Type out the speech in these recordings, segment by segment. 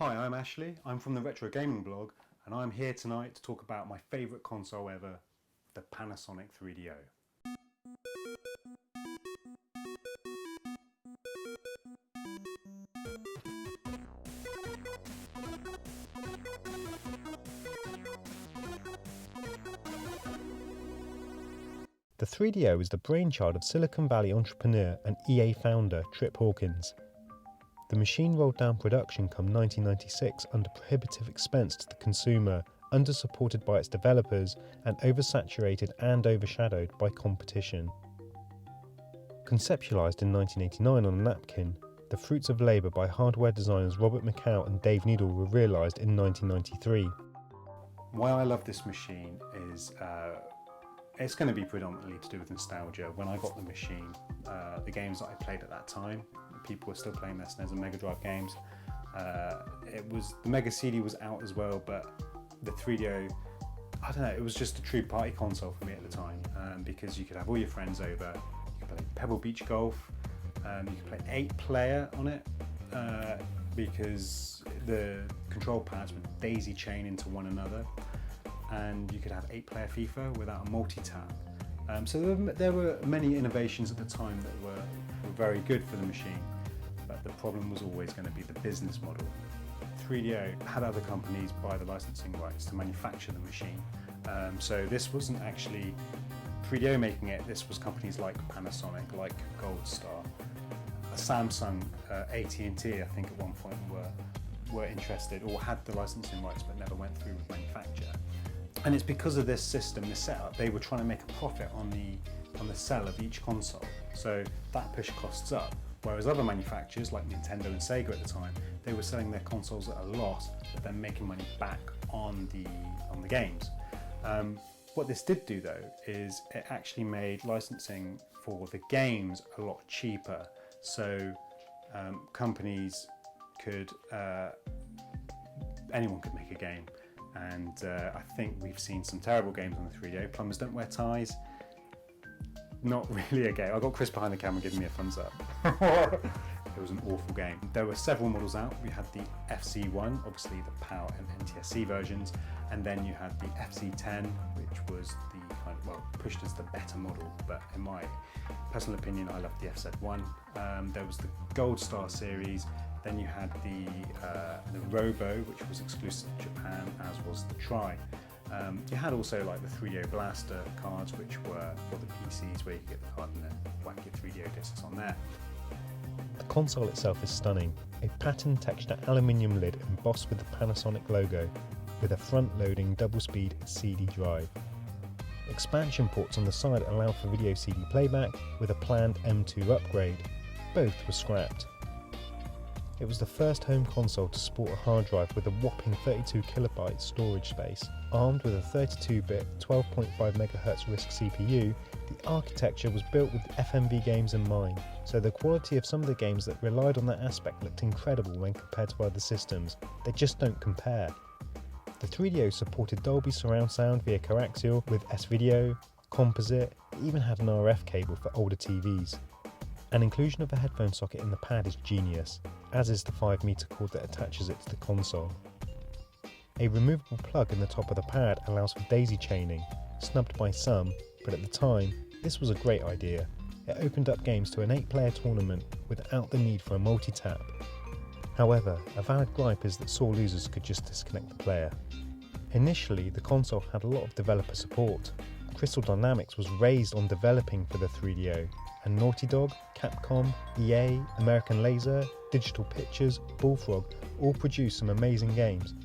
Hi, I'm Ashley. I'm from the Retro Gaming blog, and I'm here tonight to talk about my favourite console ever, the Panasonic 3DO. The 3DO is the brainchild of Silicon Valley entrepreneur and EA founder Trip Hawkins. The machine rolled down production come 1996 under prohibitive expense to the consumer, under-supported by its developers, and oversaturated and overshadowed by competition. Conceptualised in 1989 on a napkin, the fruits of labour by hardware designers Robert McCow and Dave Needle were realised in 1993. Why I love this machine is it's going to be predominantly to do with nostalgia. When I got the machine, the games that I played at that time, people were still playing their SNES and Mega Drive games. The Mega CD was out as well, but the 3DO, I don't know, it was just a true party console for me at the time, because you could have all your friends over, you could play Pebble Beach Golf, you could play 8-player on it, because the control pads would daisy chain into one another, and you could have 8-player FIFA without a multi-tap. So there were many innovations at the time that were very good for the machine, but the problem was always going to be the business model. 3DO had other companies buy the licensing rights to manufacture the machine. So this wasn't actually 3DO making it, this was companies like Panasonic, like Gold Star, Samsung, AT&T I think at one point were interested or had the licensing rights but never went through with manufacture. And it's because of this system, this setup, they were trying to make a profit on the sell of each console. So that pushed costs up. Whereas other manufacturers like Nintendo and Sega at the time, they were selling their consoles at a loss, but then making money back on the games. What this did do though is it actually made licensing for the games a lot cheaper. So companies could, anyone could make a game. And I think we've seen some terrible games on the 3DO. Plumbers Don't Wear Ties. Not really a game. I got Chris behind the camera giving me a thumbs up. It was an awful game. There were several models out. We had the FC1, obviously the PAL and NTSC versions, and then you had the FC10, which was the kind of, well, pushed as the better model, but in my personal opinion, I loved the FZ1. There was the Gold Star series. Then you had the Robo, which was exclusive to Japan, as was the Tri. You had also like the 3DO Blaster cards, which were for the PCs, where you could get the card and then whack your 3DO discs on there. The console itself is stunning, a pattern-textured aluminium lid embossed with the Panasonic logo, with a front-loading double-speed CD drive. Expansion ports on the side allow for video CD playback, with a planned M2 upgrade. Both were scrapped. It was the first home console to sport a hard drive with a whopping 32 kilobyte storage space. Armed with a 32-bit 12.5 MHz RISC CPU, the architecture was built with FMV games in mind, so the quality of some of the games that relied on that aspect looked incredible when compared to other systems. They just don't compare. The 3DO supported Dolby surround sound via coaxial with S-Video, composite, it even had an RF cable for older TVs. An inclusion of a headphone socket in the pad is genius, as is the 5-meter cord that attaches it to the console. A removable plug in the top of the pad allows for daisy chaining, snubbed by some, but at the time, this was a great idea. It opened up games to an 8-player tournament without the need for a multi-tap. However, a valid gripe is that sore losers could just disconnect the player. Initially, the console had a lot of developer support. Crystal Dynamics was raised on developing for the 3DO, and Naughty Dog, Capcom, EA, American Laser, Digital Pictures, Bullfrog all produced some amazing games.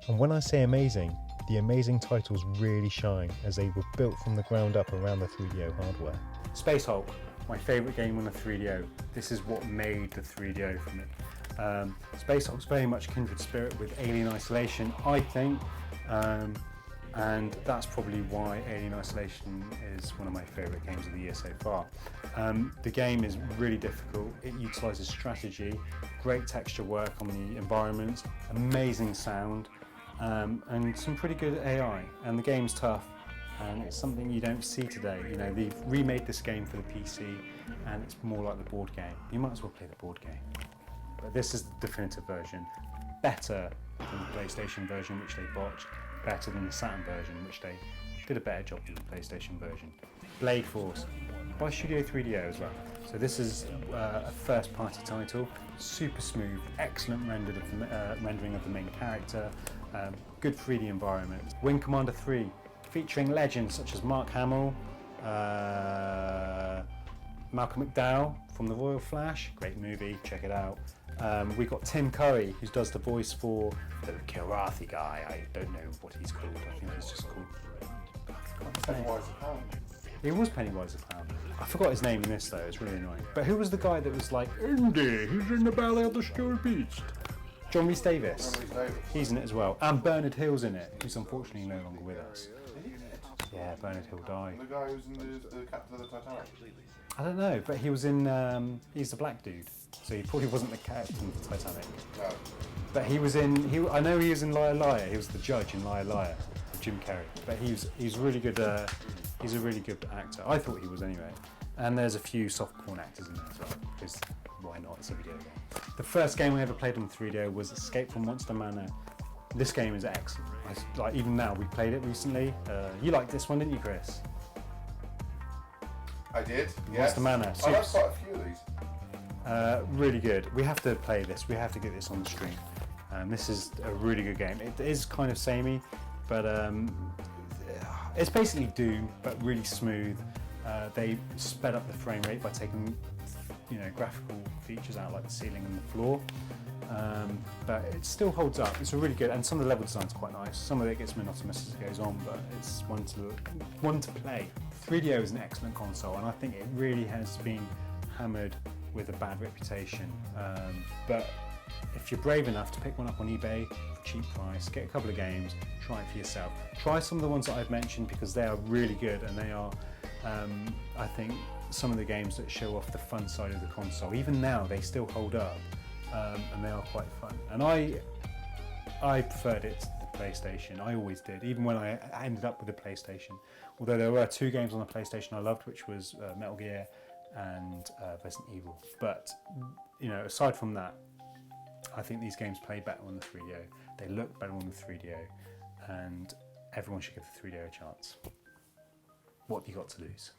And when I say amazing, the amazing titles really shine as they were built from the ground up around the 3DO hardware. Space Hulk, my favourite game on the 3DO. This is what made the 3DO for me. Space Hulk's very much kindred spirit with Alien Isolation, I think. And that's probably why Alien Isolation is one of my favourite games of the year so far. The game is really difficult, it utilises strategy, great texture work on the environments, amazing sound, and some pretty good AI. And the game's tough, and it's something you don't see today. You know, they've remade this game for the PC, and it's more like the board game. You might as well play the board game. But this is the definitive version. better than the PlayStation version, which they botched, better than the Saturn version, which they did a better job than the PlayStation version. Blade Force, by Studio 3DO as well. So this is a first-party title, super smooth, excellent rendering of the main character, good 3D environment. Wing Commander 3, featuring legends such as Mark Hamill, Malcolm McDowell from The Royal Flash, great movie, check it out. We got Tim Curry, who does the voice for the Kilrathi guy. I don't know what he's called. I think he's just called Pennywise the Clown. He was Pennywise the Clown. I forgot his name in this though. It's really annoying. But who was the guy that was like, Indy, he's in the Ballet of the Stone Beast? John Rhys Davis. John Rhys Davis. He's in it as well, and Bernard Hill's in it, who's unfortunately no longer with us. Yeah, Bernard Hill died. The guy who's in the captain of the Titanic. I don't know, but he was in. He's the black dude, so he probably wasn't the captain of the Titanic. No. But he was in. I know he was in Liar Liar. He was the judge in Liar Liar, Jim Carrey. But he's really good. He's a really good actor. I thought he was anyway. And there's a few soft porn actors in there as well, because why not? It's a video game. The first game I ever played on 3DO was Escape from Monster Manor. This game is excellent. Like even now, we played it recently. You liked this one, didn't you, Chris? I did. Monster Manor. I like quite a few of these. Really good. We have to play this. We have to get this on the stream. This is a really good game. It is kind of samey, but it's basically Doom, but really smooth. They sped up the frame rate by taking, graphical features out like the ceiling and the floor. But it still holds up. It's a really good, and some of the level design's quite nice. Some of it gets monotonous as it goes on, but it's one to play. 3DO is an excellent console, and I think it really has been hammered with a bad reputation. But if you're brave enough to pick one up on eBay for a cheap price, get a couple of games, try it for yourself. Try some of the ones that I've mentioned because they are really good, and they are, I think, some of the games that show off the fun side of the console. Even now, they still hold up. And they are quite fun. And I preferred it to the PlayStation. I always did, even when I ended up with the PlayStation. Although there were two games on the PlayStation I loved, which was Metal Gear and Resident Evil. But aside from that, I think these games play better on the 3DO. They look better on the 3DO, and everyone should give the 3DO a chance. What have you got to lose?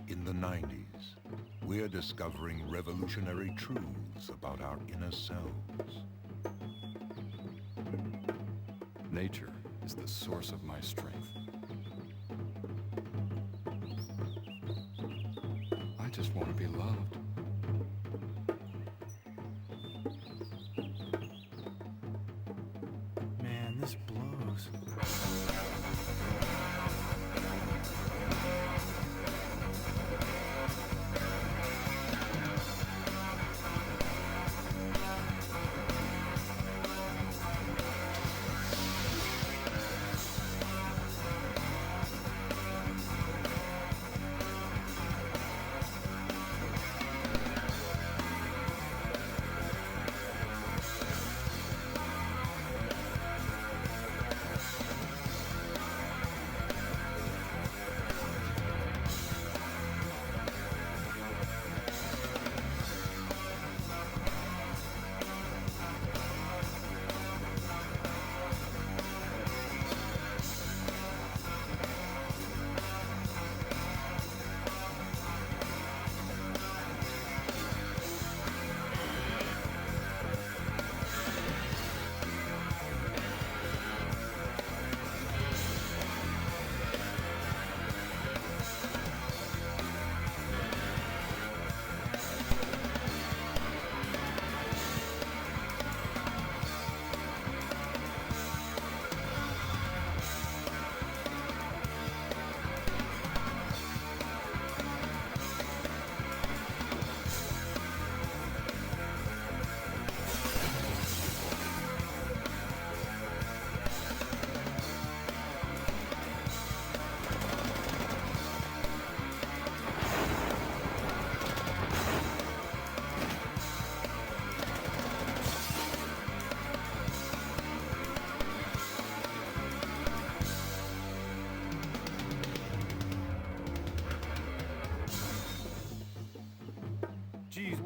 In the 90s, we're discovering revolutionary truths about our inner selves. Nature is the source of my strength. I just want to be loved. Man, this blows.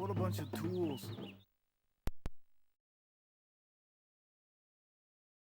What a bunch of tools.